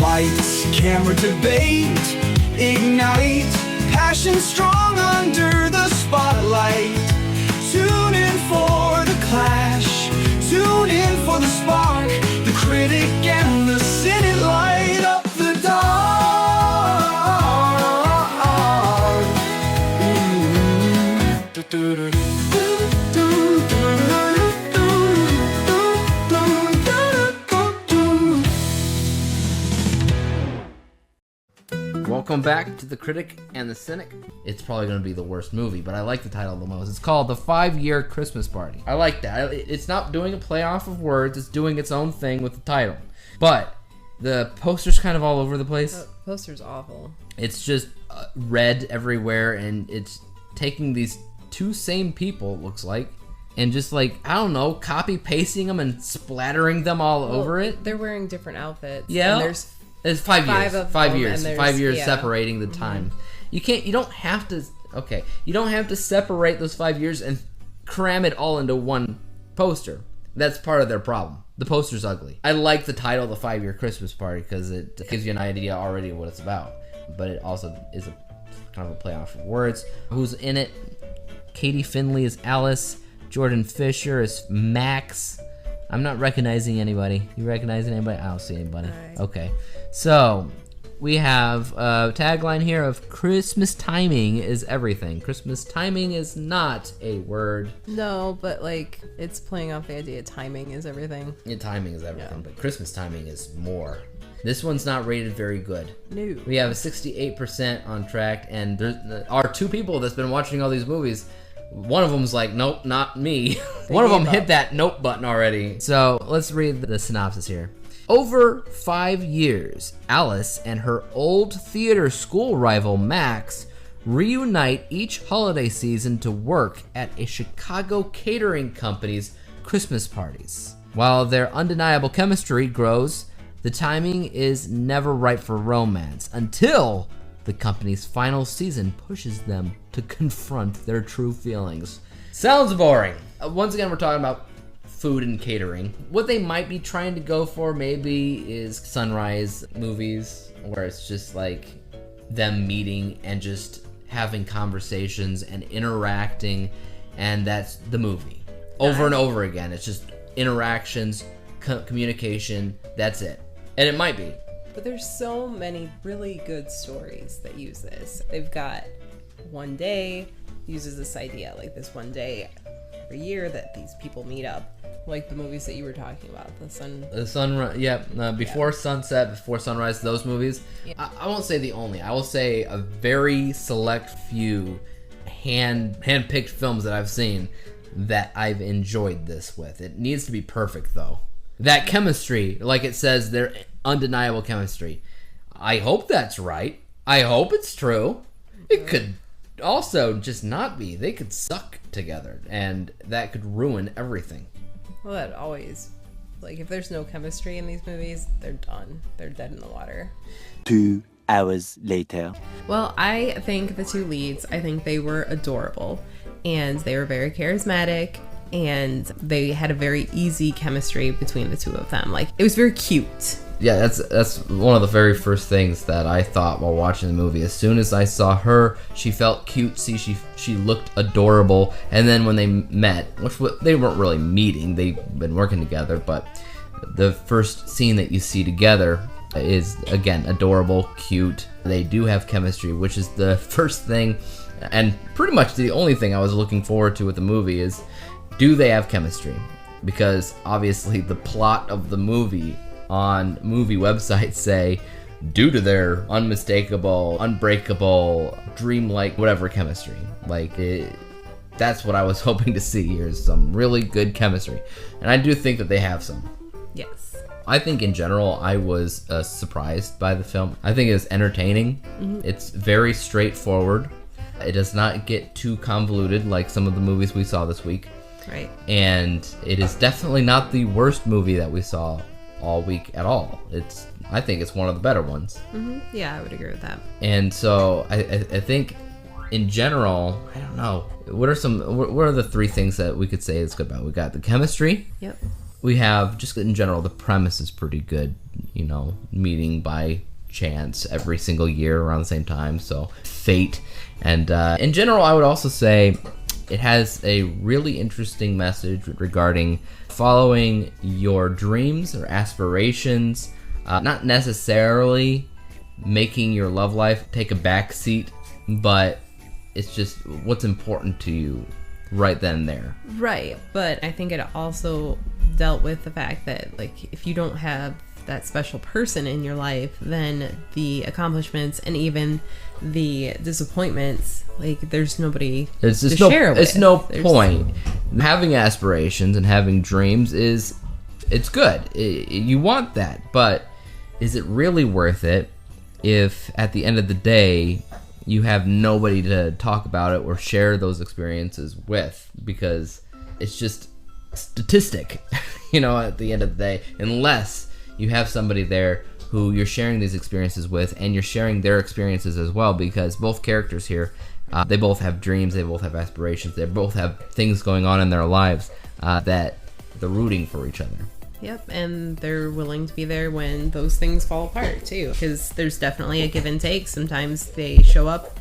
Lights, camera, debate, ignite, passion strong under the spotlight. Tune in for the clash, tune in for the spark. The critic and the cynic light up the dark. Welcome back to The Critic and the Cynic. It's probably going to be the worst movie, but I like the title the most. It's called The 5-Year Christmas Party. I like that. It's not doing a play off of words. It's doing its own thing with the title. But the poster's kind of all over the place. The poster's awful. It's just red everywhere, and it's taking these two same people, it looks like, and just like, I don't know, copy-pasting them and splattering them all over it. They're wearing different outfits. Yeah. And there's It's 5 years. Of 5 them, years. and 5 years yeah. separating the time. You don't have to separate those 5 years and cram it all into one poster. That's part of their problem. The poster's ugly. I like the title, The 5-Year Christmas Party, because it gives you an idea already of what it's about. But it also is a kind of a play off of words. Who's in it? Katie Finley is Alice. Jordan Fisher is Max. I'm not recognizing anybody. You recognizing anybody? I don't see anybody. Right. Okay. So, we have a tagline here of Christmas timing is everything. Christmas timing is not a word. No, but like, it's playing off the idea timing is everything. Yeah, timing is everything, but Christmas timing is more. This one's not rated very good. No. We have a 68% on track, and there are two people that's been watching all these movies. One of them's like, nope, not me. One of them hit that nope button already. So let's read the synopsis here. Over 5 years, Alice and her old theater school rival Max reunite each holiday season to work at a Chicago catering company's Christmas parties. While their undeniable chemistry grows, the timing is never right for romance until the company's final season pushes them to confront their true feelings. Sounds boring. Once again, we're talking about food and catering. What they might be trying to go for maybe is sunrise movies, where it's just like them meeting and just having conversations and interacting, and that's the movie. Over and over again. It's just interactions, communication, that's it. And it might be. But there's so many really good stories that use this. They've got One Day uses this idea, like this one day every year that these people meet up, like the movies that you were talking about, Before Sunset, Before Sunrise, those movies. Yeah. I won't say the only. I will say a very select few hand-picked films that I've seen that I've enjoyed this with. It needs to be perfect though. That chemistry, like it says, their undeniable chemistry. I hope that's right. I hope it's true. It could also just not be. They could suck together, and that could ruin everything. Well, that always, like, if there's no chemistry in these movies, they're done. They're dead in the water. 2 hours later. Well, I think the two leads, I think they were adorable, and they were very charismatic, and they had a very easy chemistry between the two of them. Like, it was very cute. Yeah, that's one of the very first things that I thought while watching the movie. As soon as I saw her, she felt cutesy, she looked adorable, and then when they met, which they weren't really meeting, they've been working together, but the first scene that you see together is, again, adorable, cute. They do have chemistry, which is the first thing, and pretty much the only thing I was looking forward to with the movie is, do they have chemistry? Because obviously the plot of the movie on movie websites say, due to their unmistakable, unbreakable, dreamlike, whatever chemistry. That's what I was hoping to see here, is some really good chemistry. And I do think that they have some. Yes. I think in general, I was surprised by the film. I think it's entertaining. Mm-hmm. It's very straightforward. It does not get too convoluted like some of the movies we saw this week. Right. And it is definitely not the worst movie that we saw all week at all. I think it's one of the better ones. Mm-hmm. Yeah, I would agree with that. And so I think in general, I don't know. What are the three things that we could say is good about it? We got the chemistry. Yep. We have, just in general, the premise is pretty good. meeting by chance every single year around the same time. So fate. And in general, I would also say it has a really interesting message regarding following your dreams or aspirations, not necessarily making your love life take a back seat, but it's just what's important to you right then and there. Right, but I think it also dealt with the fact that, like, if you don't have that special person in your life, then the accomplishments and even the disappointments, like, there's nobody to share with. It's no point. Having aspirations and having dreams it's good. You want that, but is it really worth it if at the end of the day you have nobody to talk about it or share those experiences with? Because it's just statistic, at the end of the day, unless you have somebody there who you're sharing these experiences with, and you're sharing their experiences as well, because both characters here, they both have dreams, they both have aspirations, they both have things going on in their lives that they're rooting for each other. Yep, and they're willing to be there when those things fall apart too, because there's definitely a give and take. Sometimes they show up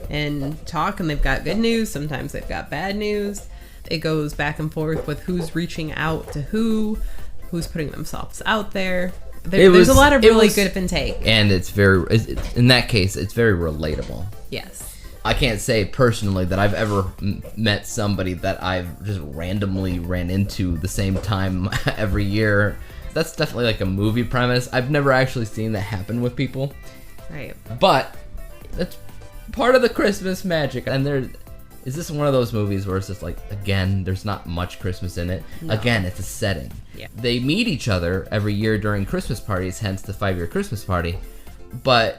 and talk and they've got good news, sometimes they've got bad news. It goes back and forth with who's reaching out to who's putting themselves out there. There's a lot of really give and take. And in that case, it's very relatable. Yes. I can't say personally that I've ever met somebody that I've just randomly ran into the same time every year. That's definitely like a movie premise. I've never actually seen that happen with people. Right. But that's part of the Christmas magic. And is this one of those movies where it's just like, again, there's not much Christmas in it? No. Again, it's a setting. Yeah. They meet each other every year during Christmas parties, hence the 5-year Christmas party. But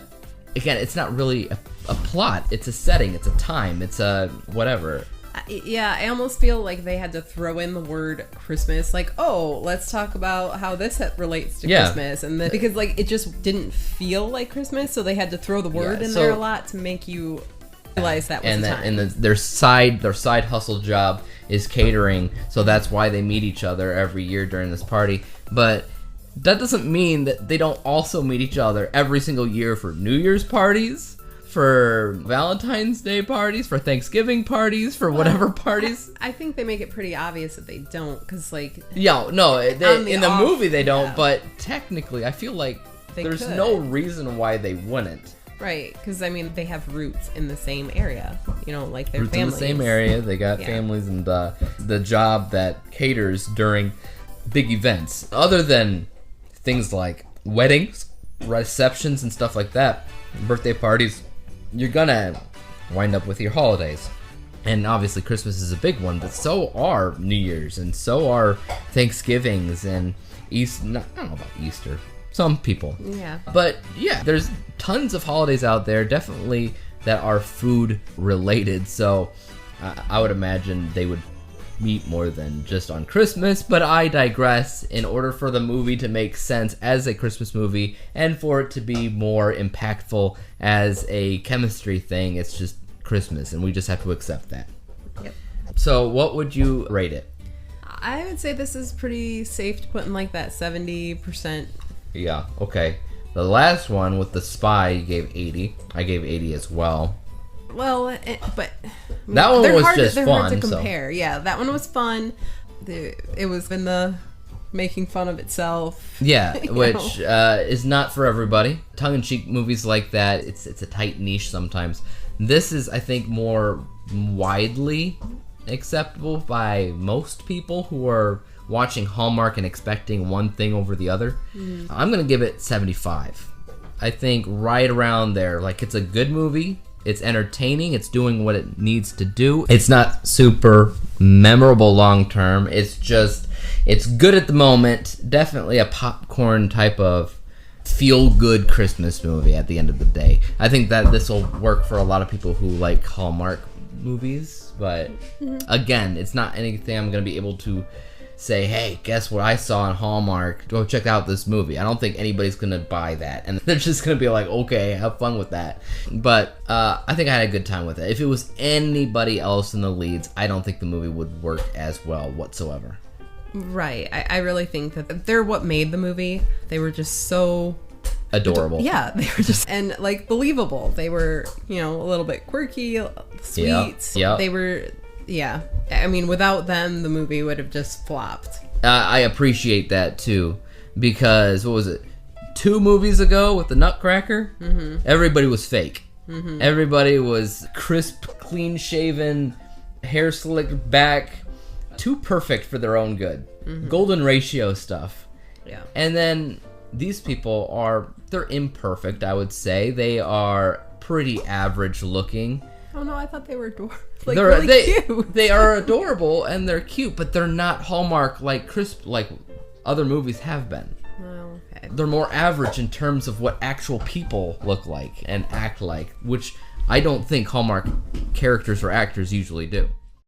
again, it's not really a plot. It's a setting. It's a time. It's a whatever. Yeah, I almost feel like they had to throw in the word Christmas. Like, oh, let's talk about how this relates to Christmas. And because, like, it just didn't feel like Christmas, so they had to throw the word in there a lot to make you realize that was the time. And their side hustle job is catering, so that's why they meet each other every year during this party. But that doesn't mean that they don't also meet each other every single year for New Year's parties, for Valentine's Day parties, for Thanksgiving parties, for whatever parties. I think they make it pretty obvious that they don't, because, like... Yeah, no, in the movie they don't, but technically I feel like there's no reason why they wouldn't. Right, because, I mean, they have roots in the same area, like their roots families. In the same area, they got families, and the job that caters during big events. Other than things like weddings, receptions, and stuff like that, birthday parties, you're gonna wind up with your holidays. And obviously Christmas is a big one, but so are New Year's, and so are Thanksgivings, and Easter. I don't know about Easter. Some people. Yeah. But yeah, there's tons of holidays out there, definitely, that are food related. So I would imagine they would meet more than just on Christmas, but I digress. In order for the movie to make sense as a Christmas movie and for it to be more impactful as a chemistry thing, it's just Christmas, and we just have to accept that. Yep. So what would you rate it? I would say this is pretty safe to put in like that 70%. Yeah, okay. The last one with the spy, you gave 80. I gave 80 as well. Well, but that one was just fun. They're hard to compare. So. Yeah, that one was fun. It was in the making fun of itself. Yeah, which is not for everybody. Tongue-in-cheek movies like that, it's a tight niche sometimes. This is, I think, more widely acceptable by most people who are watching Hallmark and expecting one thing over the other. I'm gonna give it 75. I think right around there. Like, it's a good movie. It's entertaining. It's doing what it needs to do. It's not super memorable long term. It's good at the moment. Definitely a popcorn type of feel-good Christmas movie at the end of the day. I think that this will work for a lot of people who like Hallmark movies. But again, it's not anything I'm going to be able to say, hey, guess what I saw on Hallmark? Go check out this movie. I don't think anybody's gonna buy that, and they're just gonna be like, okay, have fun with that. But I think I had a good time with it. If it was anybody else in the leads, I don't think the movie would work as well whatsoever. Right. I really think that they're what made the movie. They were just so Adorable. Yeah, they were just and like believable. They were, you know, a little bit quirky, sweet. Yeah. They were, yeah. I mean, without them, the movie would have just flopped. I appreciate that too, because what was it? 2 movies ago with the Nutcracker, everybody was fake. Everybody was crisp, clean-shaven, hair slicked back, too perfect for their own good. Golden ratio stuff. Yeah. And then these people they're imperfect, I would say. They are pretty average looking. Oh no, I thought they were really cute. They are adorable and they're cute, but they're not Hallmark like crisp like other movies have been. Oh, okay. They're more average in terms of what actual people look like and act like, which I don't think Hallmark characters or actors usually do.